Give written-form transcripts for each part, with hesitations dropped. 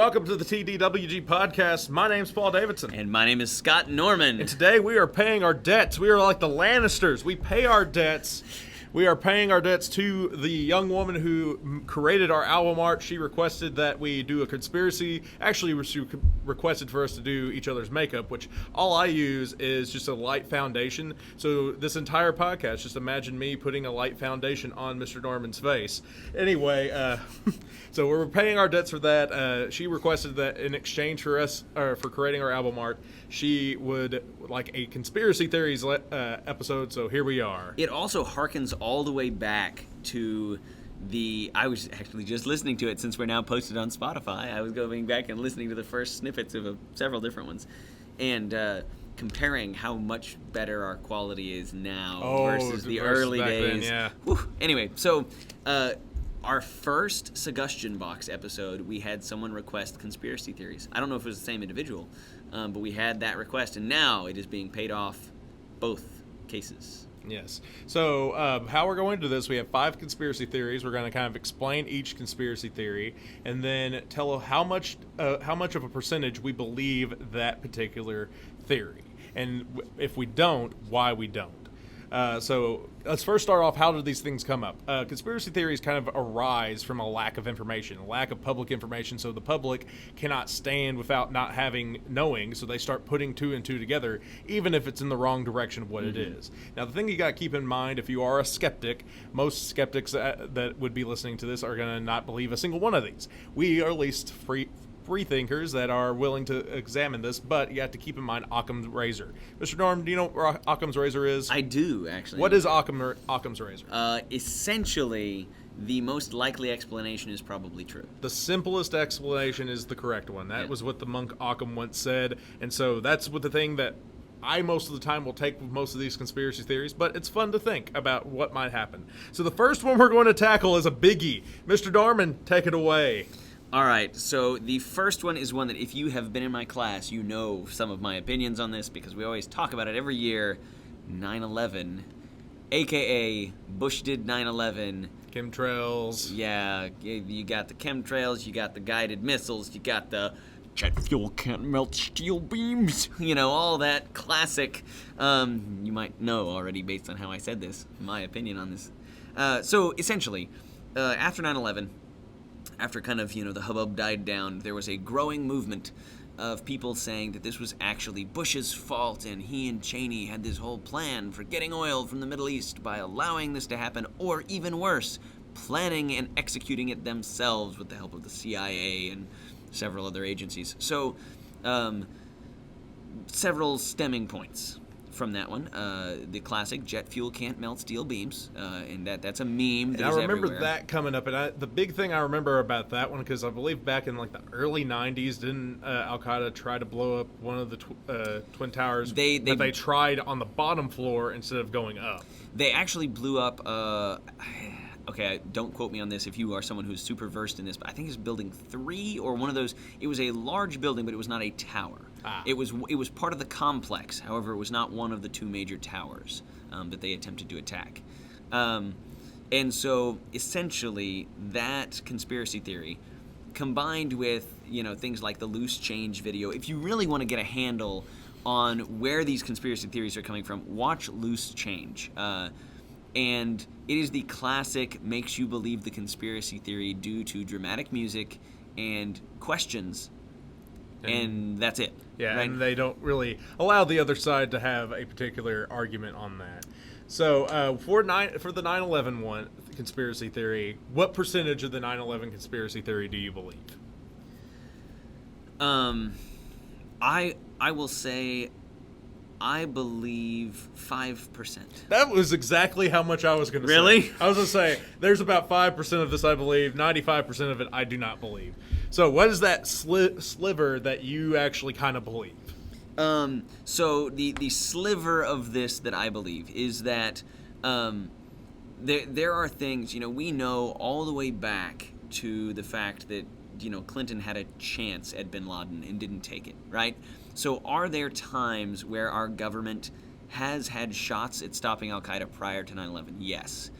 welcome to the TDWG podcast. My name's Paul Davidson. And my name is Scott Norman. And today we are paying our debts. We are like the Lannisters. We pay our debts. We are paying our debts to the young woman who created our album art. She requested that we do a conspiracy. Actually, she requested for us to do each other's makeup, which all I use is just a light foundation. So this entire podcast, just imagine me putting a light foundation on Mr. Norman's face. Anyway, so we're paying our debts for that. She requested that in exchange for us, for creating our album art, she would like a conspiracy theories episode. So here we are. It also harkens all the way back to I was actually just listening to it since we're now posted on Spotify. I was going back and listening to the first snippets of several different ones and comparing how much better our quality is now versus the early days. Then, yeah. Anyway, so our first suggestion box episode, we had someone request conspiracy theories. I don't know if it was the same individual, but we had that request, and now it is being paid off both cases. Yes. So how we're going to do this, we have 5 conspiracy theories. We're going to kind of explain each conspiracy theory and then tell how much of a percentage we believe that particular theory. And if we don't, why we don't. So let's first start off, how did these things come up? Conspiracy theories kind of arise from a lack of information, a lack of public information, so the public cannot stand without not knowing, so they start putting 2 and 2 together, even if it's in the wrong direction of what it is. Now, the thing you got to keep in mind, if you are a skeptic, most skeptics that would be listening to this are going to not believe a single one of these. We are at least free thinkers that are willing to examine this, but you have to keep in mind Occam's razor. Mr. Norm, do you know what Occam's razor is? I do, actually. What is Occam's razor? Essentially, the most likely explanation is probably true. The simplest explanation is the correct one. That was what the monk Occam once said, and so that's what the thing that I most of the time will take with most of these conspiracy theories, but it's fun to think about what might happen. So the first one we're going to tackle is a biggie. Mr. Norman, take it away. All right, so the first one is one that if you have been in my class, you know some of my opinions on this because we always talk about it every year. 9/11, a.k.a. Bush did 9/11. Chemtrails. Yeah, you got the chemtrails, you got the guided missiles, you got the jet fuel can't melt steel beams. You know, all that classic. You might know already based on how I said this, my opinion on this. So essentially, after 9/11, after kind of, the hubbub died down, there was a growing movement of people saying that this was actually Bush's fault and he and Cheney had this whole plan for getting oil from the Middle East by allowing this to happen, or even worse, planning and executing it themselves with the help of the CIA and several other agencies. So, several stemming points from that one. The classic jet fuel can't melt steel beams, and that's a meme that I remember everywhere. that coming up, and the big thing I remember about that one, because I believe back in like the early 90s, didn't Al-Qaeda try to blow up one of the Twin Towers that they tried on the bottom floor instead of going up? They actually blew up, okay, don't quote me on this if you are someone who's super versed in this, but I think it's building 3 or one of those. It was a large building, but it was not a tower. It was part of the complex. However, it was not one of the 2 major towers that they attempted to attack. And so, essentially, that conspiracy theory, combined with things like the loose change video. If you really want to get a handle on where these conspiracy theories are coming from, watch Loose Change. And it is the classic makes you believe the conspiracy theory due to dramatic music and questions. And that's it. Yeah, right? And they don't really allow the other side to have a particular argument on that. So for the 9/11 one conspiracy theory, what percentage of the 9/11 conspiracy theory do you believe? I will say I believe 5%. That was exactly how much I was going to say. Really? I was going to say, there's about 5% of this I believe, 95% of it I do not believe. So what is that sliver that you actually kind of believe? So the sliver of this that I believe is that there are things, we know all the way back to the fact that, Clinton had a chance at bin Laden and didn't take it, right? So are there times where our government has had shots at stopping Al-Qaeda prior to 9/11? Yes.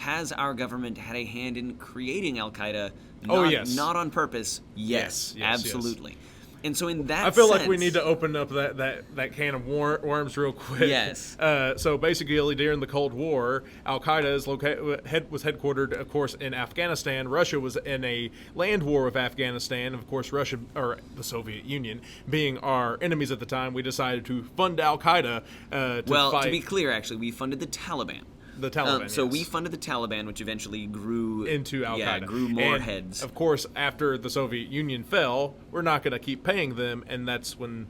Has our government had a hand in creating Al-Qaeda? Oh, yes. Not on purpose. Yes, Yes, absolutely. And so in that I feel sense, like we need to open up that can of worms real quick. Yes. So basically, during the Cold War, Al-Qaeda was headquartered, of course, in Afghanistan. Russia was in a land war with Afghanistan. Of course, Russia, or the Soviet Union, being our enemies at the time, we decided to fund Al-Qaeda to fight. To be clear, actually, we funded the Taliban. The Taliban, So yes. we funded the Taliban, which eventually grew into Al-Qaeda. Yeah, grew more and heads. Of course, after the Soviet Union fell, we're not going to keep paying them, and that's when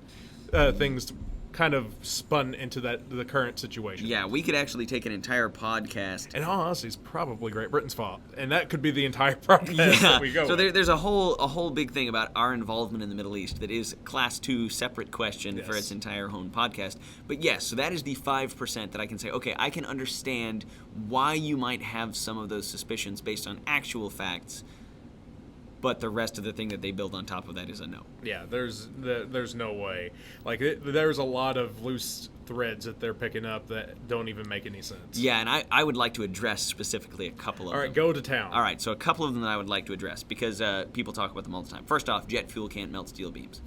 things kind of spun into the current situation. Yeah, we could actually take an entire podcast. And honestly, it's probably Great Britain's fault, and that could be the entire podcast that we go. So with. there's a whole big thing about our involvement in the Middle East that is class 2 separate question for its entire own podcast. But yes, so that is the 5% that I can say, okay, I can understand why you might have some of those suspicions based on actual facts, but the rest of the thing that they build on top of that is a no. Yeah, there's no way. Like, there's a lot of loose threads that they're picking up that don't even make any sense. Yeah, and I would like to address specifically a couple of them. All right, go to town. All right, so a couple of them that I would like to address because people talk about them all the time. First off, jet fuel can't melt steel beams.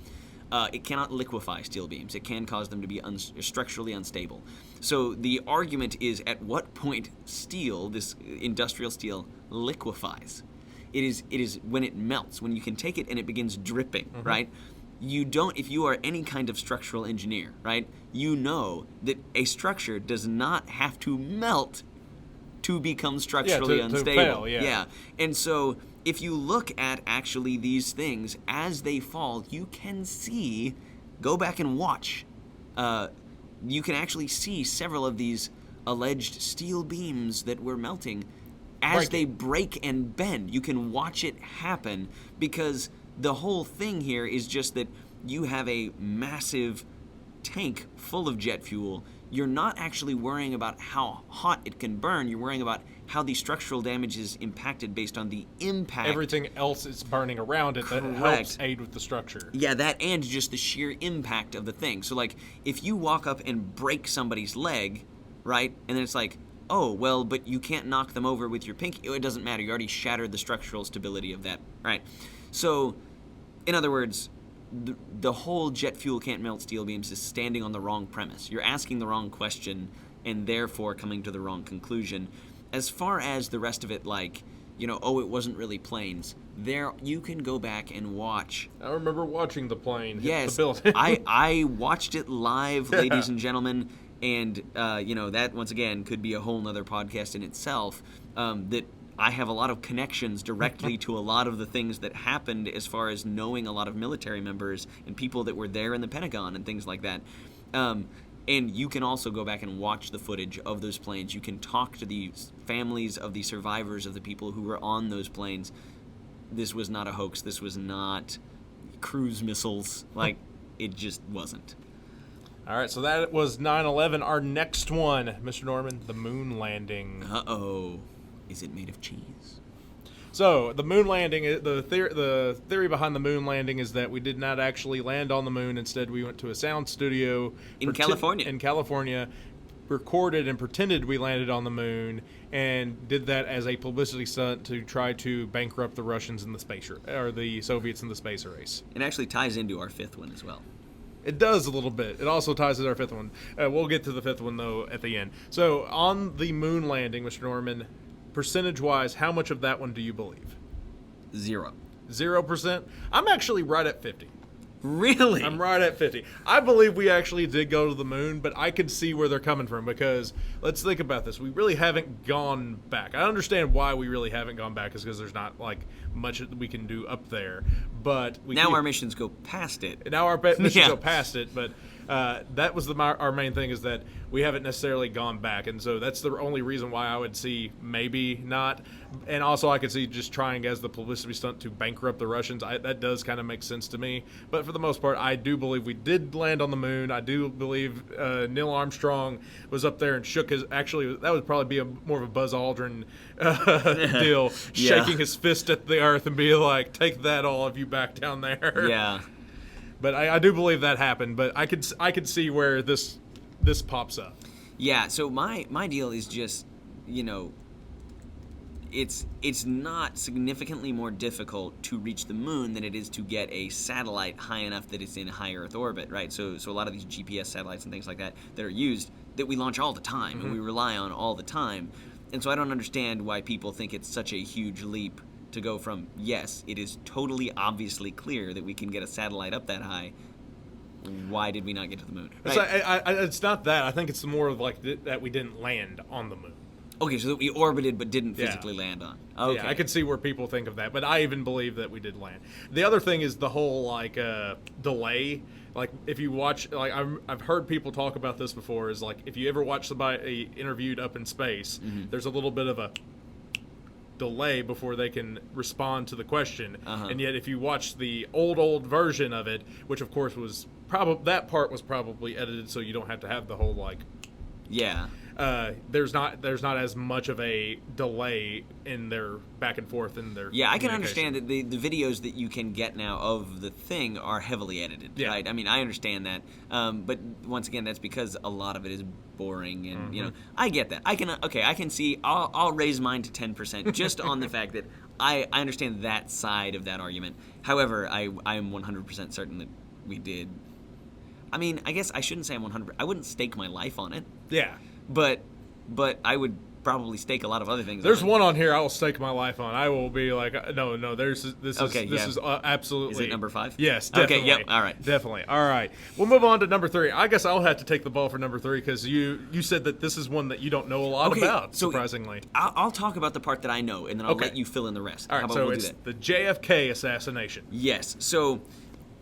It cannot liquefy steel beams. It can cause them to be structurally unstable. So the argument is, at what point steel, this industrial steel, liquefies? It is when it melts, when you can take it and it begins dripping, right? You don't, if you are any kind of structural engineer, right, you know that a structure does not have to melt to become structurally unstable. To fail, yeah. And so if you look at actually these things as they fall, you can see, go back and watch, you can actually see several of these alleged steel beams that were melting as they break and bend. You can watch it happen because the whole thing here is just that you have a massive tank full of jet fuel. You're not actually worrying about how hot it can burn. You're worrying about how the structural damage is impacted based on the impact. Everything else is burning around it that helps aid with the structure. Yeah, that and just the sheer impact of the thing. So, like, if you walk up and break somebody's leg, right, and then it's like, oh, well, but you can't knock them over with your pinky. It doesn't matter. You already shattered the structural stability of that, right? So, in other words, the whole jet fuel can't melt steel beams is standing on the wrong premise. You're asking the wrong question and therefore coming to the wrong conclusion. As far as the rest of it, like, you know, oh, it wasn't really planes, there you can go back and watch. I remember watching the plane hit the building. I watched it live, ladies and gentlemen. And, you know, that, once again, could be a whole nother podcast in itself, that I have a lot of connections directly to a lot of the things that happened as far as knowing a lot of military members and people that were there in the Pentagon and things like that. And you can also go back and watch the footage of those planes. You can talk to the families of the survivors of the people who were on those planes. This was not a hoax. This was not cruise missiles. Like, it just wasn't. All right, so that was 9/11. Our next one, Mr. Norman, the moon landing. Uh-oh. Is it made of cheese? So the moon landing, the theory behind the moon landing is that we did not actually land on the moon. Instead, we went to a sound studio in California. In California, recorded and pretended we landed on the moon, and did that as a publicity stunt to try to bankrupt the Russians in the space or the Soviets in the space race. It actually ties into our fifth one as well. It does a little bit. It also ties to our fifth one. We'll get to the fifth one, though, at the end. So, on the moon landing, Mr. Norman, percentage-wise, how much of that one do you believe? 0. 0%? I'm actually right at 50. Really? I'm right at 50. I believe we actually did go to the moon, but I could see where they're coming from because let's think about this. We really haven't gone back. I understand why we really haven't gone back is because there's not like much that we can do up there. But our missions go past it. Now our missions go past it, but that was our main thing is that we haven't necessarily gone back, and so that's the only reason why I would see maybe not. And also I could see just trying as the publicity stunt to bankrupt the Russians. That does kind of make sense to me. But for the most part, I do believe we did land on the moon. I do believe Neil Armstrong was up there and shook his. Actually, that would probably be more of a Buzz Aldrin deal, shaking his fist at the Earth and be like, "Take that, all of you, back down there." Yeah. But I do believe that happened. But I could see where this pops up. Yeah. So my deal is just, you know, it's not significantly more difficult to reach the moon than it is to get a satellite high enough that it's in high Earth orbit, right? So a lot of these GPS satellites and things like that are used, that we launch all the time and we rely on all the time. And so I don't understand why people think it's such a huge leap to go from, yes, it is totally obviously clear that we can get a satellite up that high. Why did we not get to the moon? Right? It's not that. I think it's more of like that we didn't land on the moon. Okay, so that we orbited but didn't physically land on. Okay. Yeah, I could see where people think of that, but I even believe that we did land. The other thing is the whole like delay. Like if you watch, like I've heard people talk about this before. Is like if you ever watch somebody interviewed up in space, there's a little bit of a delay before they can respond to the question. And yet if you watch the old version of it, which of course was that part was probably edited so you don't have to have the whole like there's not as much of a delay in their back and forth in their I can understand that the videos that you can get now of the thing are heavily edited, right? I mean, I understand that, but once again, that's because a lot of it is boring, and you know, I get that. I can see. I'll raise mine to 10% just on the fact that I understand that side of that argument. However, I am 100% certain that we did. I mean, I guess I shouldn't say I'm 100%. I wouldn't stake my life on it. Yeah. But I would probably stake a lot of other things. There's one on here I will stake my life on. I will be like, no. This is absolutely. Is it number 5? Yes, definitely. Okay. Yep. All right. Definitely. All right. We'll move on to number 3. I guess I'll have to take the ball for number 3 because you said that this is one that you don't know a lot about. So surprisingly, I'll talk about the part that I know, and then I'll let you fill in the rest. All right. So it's the JFK assassination. Yes. So.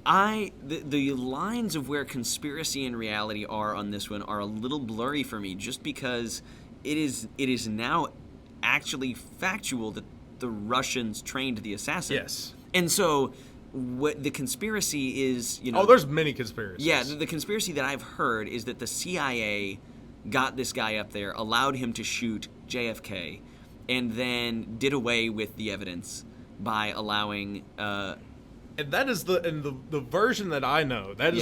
The lines of where conspiracy and reality are on this one are a little blurry for me, just because it is now actually factual that the Russians trained the assassin. Yes. And so what the conspiracy is, you know. Oh, there's many conspiracies. Yeah, the conspiracy that I've heard is that the CIA got this guy up there, allowed him to shoot JFK, and then did away with the evidence by allowing and that is the version that I know. That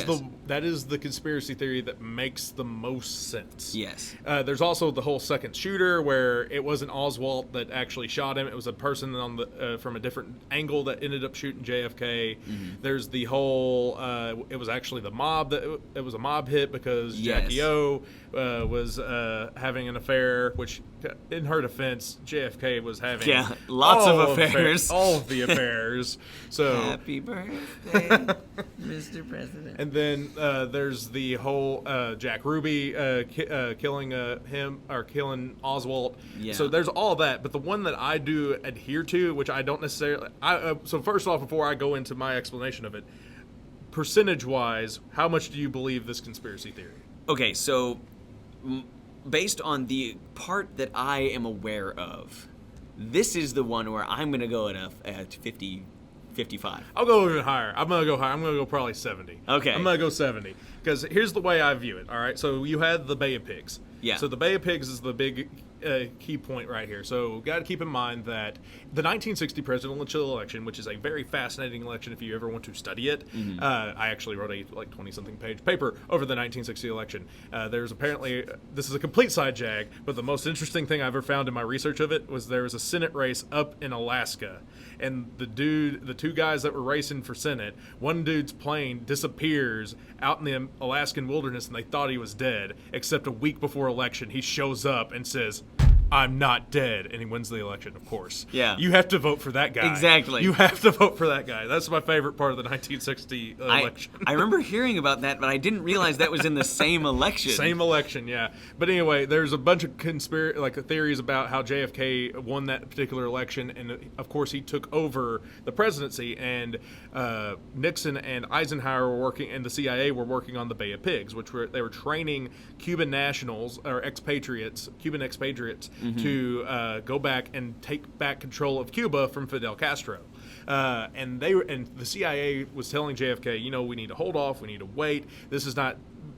is the conspiracy theory that makes the most sense. Yes. There's also the whole second shooter where it wasn't Oswald that actually shot him. It was a person on the from a different angle that ended up shooting JFK. There's the whole it was actually the mob it was a mob hit because Jackie O was having an affair, which in her defense, JFK was having lots of affairs. All of the affairs. So happy birthday, Mr. President. And then there's the whole Jack Ruby killing him or killing Oswald. Yeah. So there's all that, but the one that I do adhere to, which I don't necessarily. So first off, before I go into my explanation of it, percentage-wise, how much do you believe this conspiracy theory? Okay, so based on the part that I am aware of, this is the one where I'm going to go at 50, 55. I'll go even higher. I'm going to go higher. I'm going to go probably 70. Okay. I'm going to go 70. Because here's the way I view it, all right? So you had the Bay of Pigs. Yeah. So the Bay of Pigs is the big key point right here. So got to keep in mind that the 1960 presidential election, which is a very fascinating election if you ever want to study it. I actually wrote a 20-something page paper over the 1960 election. There's apparently, this is a complete side jag, but the most interesting thing I ever found in my research of it was there was a Senate race up in Alaska. And the two guys that were racing for Senate, one dude's plane disappears out in the Alaskan wilderness and they thought he was dead, except a week before election he shows up and says, "I'm not dead," and he wins the election, of course. Yeah. You have to vote for that guy. Exactly. You have to vote for that guy. That's my favorite part of the 1960 election. I remember hearing about that, but I didn't realize that was in the same election. Same election, yeah. But anyway, there's a bunch of theories about how JFK won that particular election, and of course he took over the presidency, and Nixon and Eisenhower were working, and the CIA were working on the Bay of Pigs, they were training Cuban nationals or Cuban expatriates to go back and take back control of Cuba from Fidel Castro. And the CIA was telling JFK, we need to hold off, we need to wait.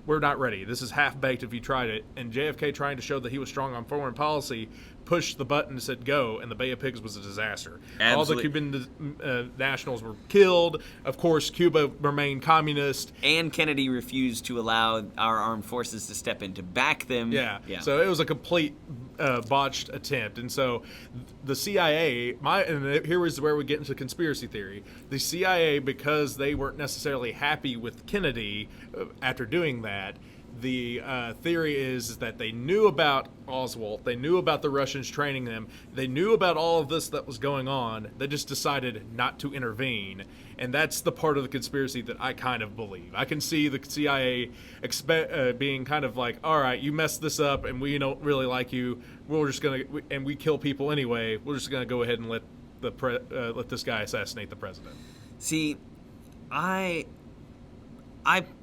We're not ready. This is half-baked if you tried it. And JFK, trying to show that he was strong on foreign policy, pushed the button and said go, and the Bay of Pigs was a disaster. Absolutely. All the Cuban nationals were killed. Of course, Cuba remained communist. And Kennedy refused to allow our armed forces to step in to back them. Yeah. So it was a complete botched attempt. And so the CIA, and here is where we get into conspiracy theory. The CIA, because they weren't necessarily happy with Kennedy after doing that, the theory is that they knew about Oswald, they knew about the Russians training them, they knew about all of this that was going on, they just decided not to intervene. And that's the part of the conspiracy that I kind of believe. I can see the CIA being kind of like, all right, you messed this up and we don't really like you, we're just going to, and we kill people anyway, we're just going to go ahead and let this guy assassinate the president. See, I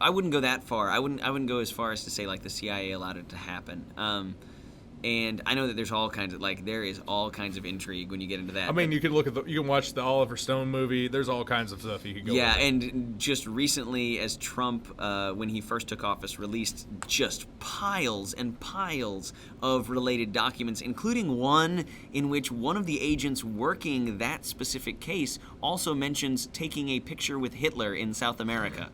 wouldn't go that far. I wouldn't go as far as to say like the CIA allowed it to happen. And I know that there's all kinds of there is all kinds of intrigue when you get into that. I mean, you can you can watch the Oliver Stone movie. There's all kinds of stuff you could go. Yeah, with. And just recently, as Trump, when he first took office, released just piles and piles of related documents, including one in which one of the agents working that specific case also mentions taking a picture with Hitler in South America.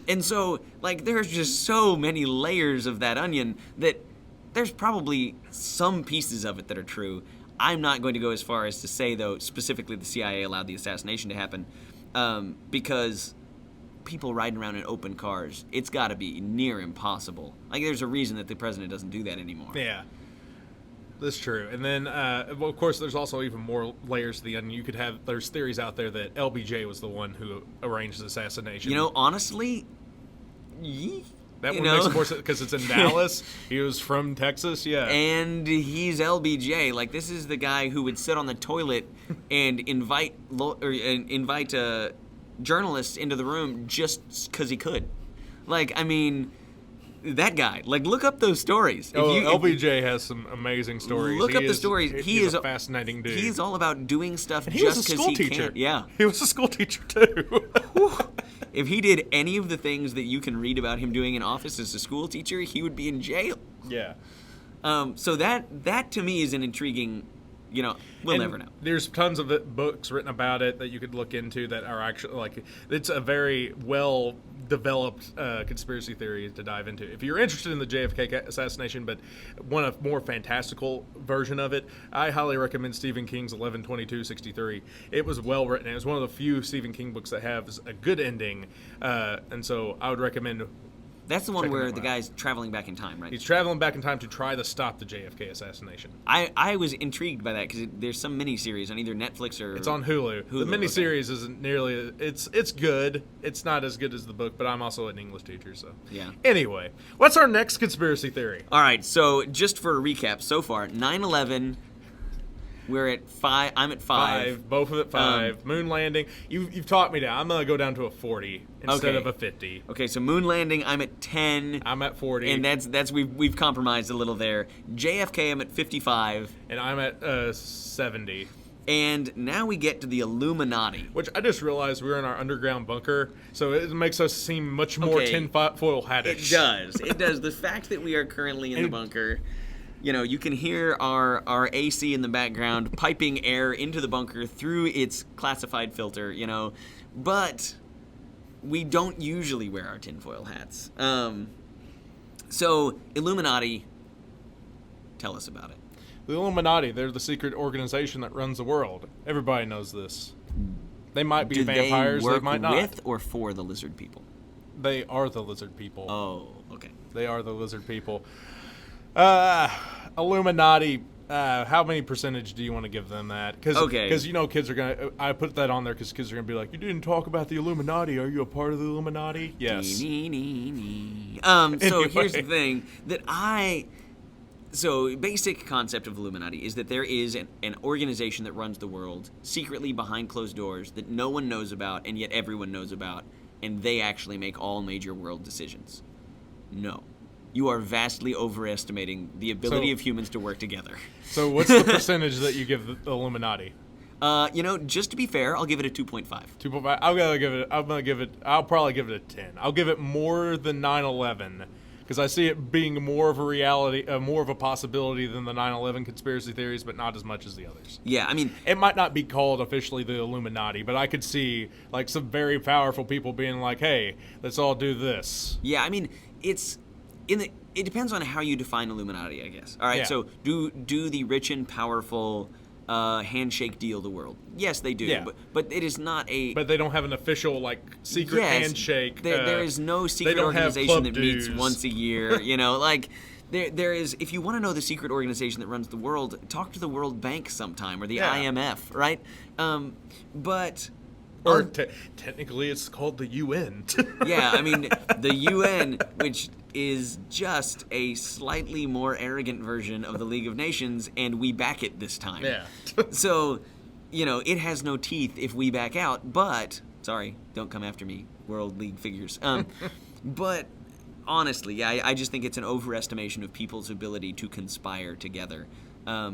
And so, there's just so many layers of that onion that there's probably some pieces of it that are true. I'm not going to go as far as to say, though, specifically the CIA allowed the assassination to happen, because people riding around in open cars, it's got to be near impossible. There's a reason that the president doesn't do that anymore. Yeah. That's true. And then, well, of course, there's also even more layers to the onion. There's theories out there that LBJ was the one who arranged the assassination. Honestly, that one makes more sense because it's in Dallas. He was from Texas, yeah. And he's LBJ. This is the guy who would sit on the toilet and invite journalists into the room just because he could. That guy. Look up those stories. LBJ has some amazing stories. Look up the stories. He's a fascinating dude. He's all about doing stuff and just because he can. Yeah. He was a school teacher, too. If he did any of the things that you can read about him doing in office as a school teacher, he would be in jail. Yeah. So that to me is an intriguing, we'll never know. There's tons of books written about it that you could look into that are actually it's a very well developed conspiracy theory to dive into. If you're interested in the JFK assassination, but want a more fantastical version of it, I highly recommend Stephen King's 11/22/63. It was well written. It was one of the few Stephen King books that has a good ending, and so I would recommend. That's the one where the guy's traveling back in time, right? He's traveling back in time to try to stop the JFK assassination. I was intrigued by that because there's some miniseries on either Netflix or... It's on Hulu. The miniseries isn't nearly... It's good. It's not as good as the book, but I'm also an English teacher, so... Yeah. Anyway, what's our next conspiracy theory? All right, so just for a recap, so far, 9/11... We're at 5. I'm at 5. Both of it 5. Moon landing. You've taught me that. I'm gonna go down to a 40 instead of a 50. Okay, so moon landing. I'm at 10. I'm at 40. And that's we've compromised a little there. JFK. I'm at 55. And I'm at 70. And now we get to the Illuminati. Which I just realized we're in our underground bunker, so it makes us seem much more tinfoil hattish. It does. It does. The fact that we are currently in the bunker. You can hear our AC in the background piping air into the bunker through its classified filter, but we don't usually wear our tinfoil hats. So, Illuminati, tell us about it. The Illuminati, they're the secret organization that runs the world. Everybody knows this. They might be vampires, they might not. Do they work with or for the lizard people? They are the lizard people. Oh, okay. They are the lizard people. Illuminati, how many percentage do you want to give them that? Because kids are going to... I put that on there because kids are going to be like, you didn't talk about the Illuminati. Are you a part of the Illuminati? Yes. So here's the thing So basic concept of Illuminati is that there is an organization that runs the world secretly behind closed doors that no one knows about and yet everyone knows about, and they actually make all major world decisions. No. You are vastly overestimating the ability of humans to work together. So what's the percentage that you give the Illuminati? Just to be fair, I'll give it a 2.5. 2.5. I'll probably give it a 10. I'll give it more than 9/11 because I see it being more of a reality, more of a possibility than the 9/11 conspiracy theories, but not as much as the others. Yeah, I mean, It might not be called officially the Illuminati, but I could see like some very powerful people being like, "Hey, let's all do this." yeah, I mean, it depends on how you define Illuminati, I guess. All right, Yeah. so do the rich and powerful handshake deal the world? Yes, they do. Yeah. But it is not a. But they don't have an official like secret Yes, handshake. There is no secret don't have organization club that meets dues. once a year. You know, like there is. If you want to know the secret organization that runs the world, talk to the World Bank sometime or the Yeah. IMF, right? But Or technically, it's called the UN. yeah, I mean the UN, which is just a slightly more arrogant version of the League of Nations, and we back it this time. Yeah. So, you know, it has no teeth if we back out, but sorry, don't come after me, World League figures. But honestly, yeah, I just think it's an overestimation of people's ability to conspire together.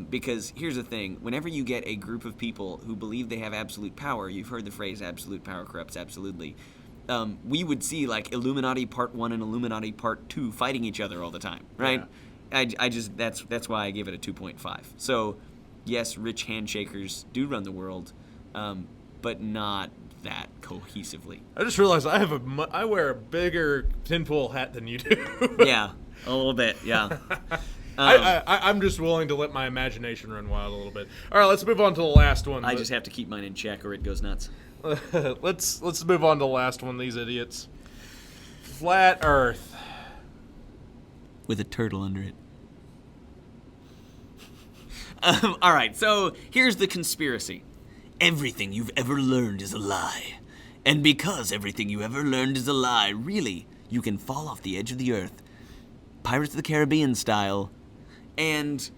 Because here's the thing, whenever you get a group of people who believe they have absolute power, you've heard the phrase absolute power corrupts absolutely. We would see like Illuminati Part 1 and Illuminati Part 2 fighting each other all the time, right? Yeah. I just that's why I give it a 2.5. So, yes, rich handshakers do run the world, but not that cohesively. I just realized I wear a bigger tinfoil hat than you do. Yeah, a little bit, yeah. I'm just willing to let my imagination run wild a little bit. All right, let's move on to the last one. I just have to keep mine in check or it goes nuts. Let's move on to the last one. These idiots. Flat Earth. With a turtle under it. All right, so here's the conspiracy. Everything you've ever learned is a lie. And because everything you ever learned is a lie, really, you can fall off the edge of the earth. Pirates of the Caribbean style. And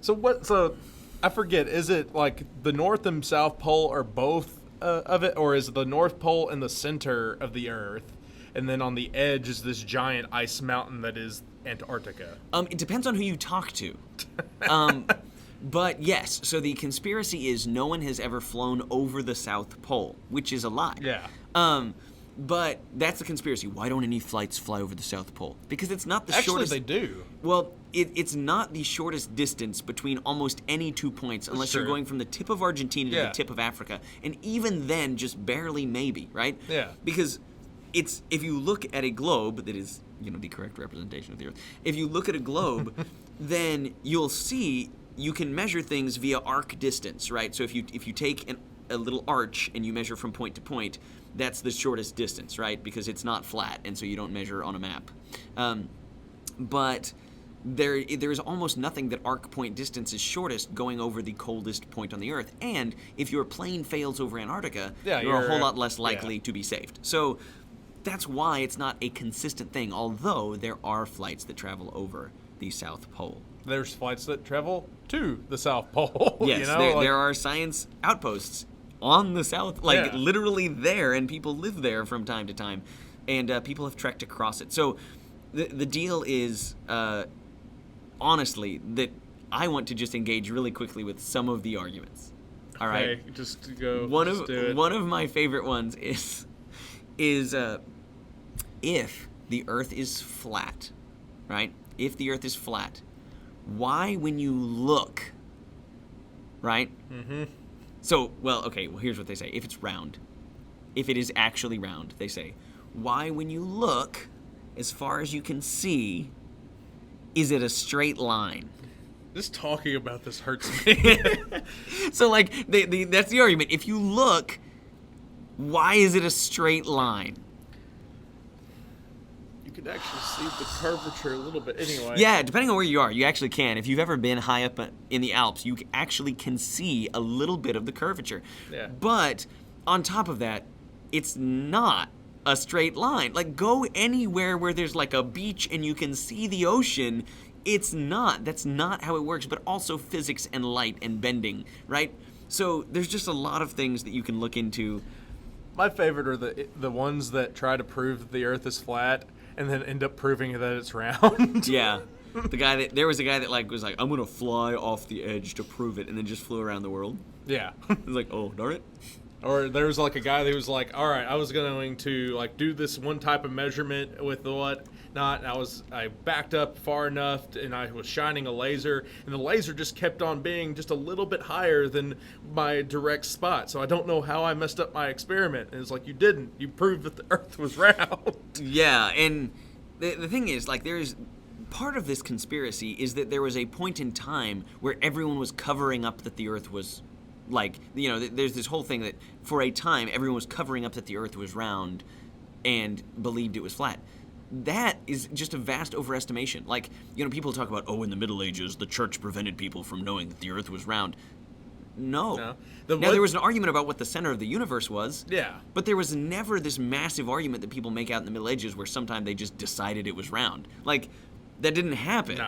So I forget. Is it like the North and South Pole are both of it, or is the North Pole in the center of the Earth, and then on the edge is this giant ice mountain that is Antarctica? it depends on who you talk to. But yes, so the conspiracy is no one has ever flown over the South Pole, which is a lie. Yeah. But that's the conspiracy. Why don't any flights fly over the South Pole? Because it's not the Actually, shortest. they do. Well, it's not the shortest distance between almost any 2 points, unless you're true. going from the tip of Argentina to Yeah. the tip of Africa, and even then, just barely, maybe, right? Yeah. Because if you look at a globe that is, the correct representation of the Earth. If you look at a globe, then you'll see you can measure things via arc distance, right? So if you take a little arch and you measure from point to point, that's the shortest distance, right? Because it's not flat, and so you don't measure on a map. But there is almost nothing that arc point distance is shortest going over the coldest point on the Earth. And if your plane fails over Antarctica, you're a whole lot less likely to be saved. So that's why it's not a consistent thing, although there are flights that travel over the South Pole. There's flights that travel to the South Pole. Yes, there are science outposts on the South, literally there, and people live there from time to time, and people have trekked across it. So the deal is, honestly, that I want to just engage really quickly with some of the arguments. All right, Okay, just to go. one do it. of my favorite ones is if the Earth is flat, right? If the Earth is flat, why, when you look, right? Mm-hmm. So, here's what they say. If it's round, if it is actually round, they say, why, when you look, as far as you can see, is it a straight line? Just talking about this hurts me. So, that's the argument. If you look, why is it a straight line? You can actually see the curvature a little bit anyway. Yeah, depending on where you are, you actually can. If you've ever been high up in the Alps, you actually can see a little bit of the curvature. Yeah. But on top of that, it's not a straight line. Like, go anywhere where there's like a beach and you can see the ocean. It's not. That's not how it works. But also physics and light and bending, right? So there's just a lot of things that you can look into. My favorite are the ones that try to prove that the Earth is flat and then end up proving that it's round. Yeah. There was a guy that was like, I'm gonna fly off the edge to prove it, and then just flew around the world. Yeah. It was like, oh, darn it. Or there was like a guy that was like, all right, I was going to do this one type of measurement with not. And I backed up far enough, and I was shining a laser, and the laser just kept on being just a little bit higher than my direct spot. So I don't know how I messed up my experiment. And it's like, you didn't. You proved that the Earth was round. Yeah, and the thing is, like, there's part of this conspiracy is that there was a point in time where everyone was covering up that the Earth was, like, you know, there's this whole thing that for a time everyone was covering up that the Earth was round and believed it was flat. That is just a vast overestimation. Like, you know, people talk about, oh, in the Middle Ages, the church prevented people from knowing that the Earth was round. No. Now, there was an argument about what the center of the universe was. Yeah. But there was never this massive argument that people make out in the Middle Ages where sometime they just decided it was round. Like, that didn't happen.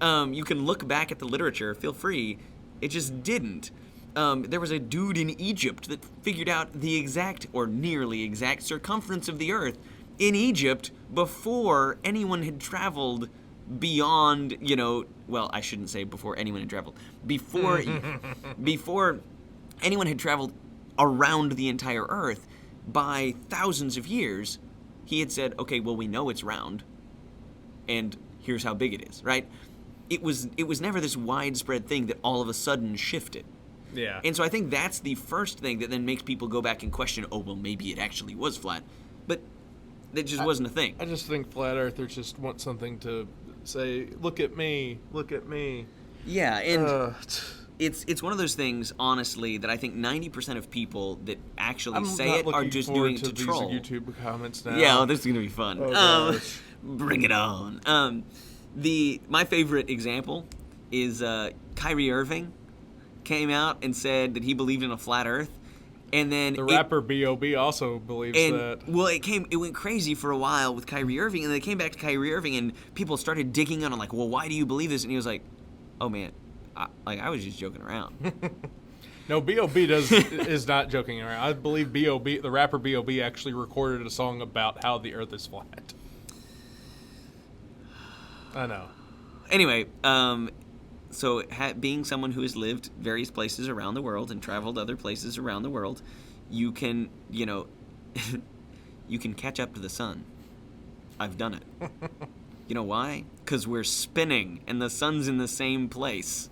No. You can look back at the literature, feel free. It just didn't. There was a dude in Egypt that figured out the exact, or nearly exact, circumference of the Earth in Egypt before anyone had traveled beyond, you know, well, I shouldn't say before anyone had traveled. Before anyone had traveled around the entire Earth by thousands of years, he had said, okay, well, we know it's round, and here's how big it is, right? It was never this widespread thing that all of a sudden shifted. Yeah. And so I think that's the first thing that then makes people go back and question, oh, well, maybe it actually was flat. But that just wasn't a thing. I just think flat earthers just want something to say, look at me, look at me. Yeah, and it's one of those things, honestly, that I think 90% of people that actually say it are just doing it to troll. These YouTube comments now. Yeah, this is going to be fun. Oh, gosh. Bring it on. My favorite example is Kyrie Irving came out and said that he believed in a flat Earth, and then the rapper B.O.B. also believes that. Well, it went crazy for a while with Kyrie Irving, and then they came back to Kyrie Irving, and people started digging on him, like, well, why do you believe this? And he was like, oh man, I was just joking around. No, B.O.B. is not joking around. I believe B.O.B. the rapper B.O.B. actually recorded a song about how the Earth is flat. I know. Anyway, so being someone who has lived various places around the world and traveled other places around the world, you can, you know, you can catch up to the sun. I've done it. You know why? Because we're spinning and the sun's in the same place.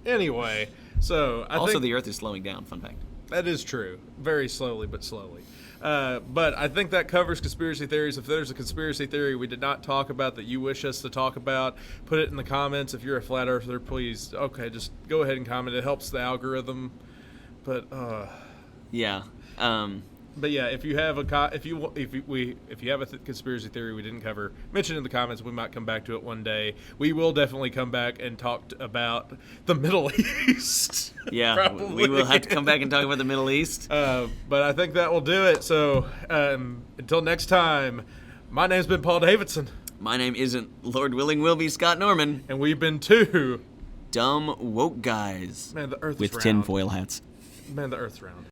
Anyway, so I think the Earth is slowing down. Fun fact. That is true. Very slowly, but slowly. But I think that covers conspiracy theories. If there's a conspiracy theory we did not talk about that you wish us to talk about, put it in the comments. If you're a flat earther, please, just go ahead and comment. It helps the algorithm. But yeah. But yeah, if you have if you have a conspiracy theory we didn't cover, mention it in the comments. We might come back to it one day. We will definitely come back and talk about the Middle East. Yeah, probably. We will have to come back and talk about the Middle East. But I think that will do it. So until next time, my name's been Paul Davidson. My name isn't, Lord willing, will be Scott Norman. And we've been two dumb woke guys. Man, the Earth is with round. tinfoil hats. Man, the Earth's round.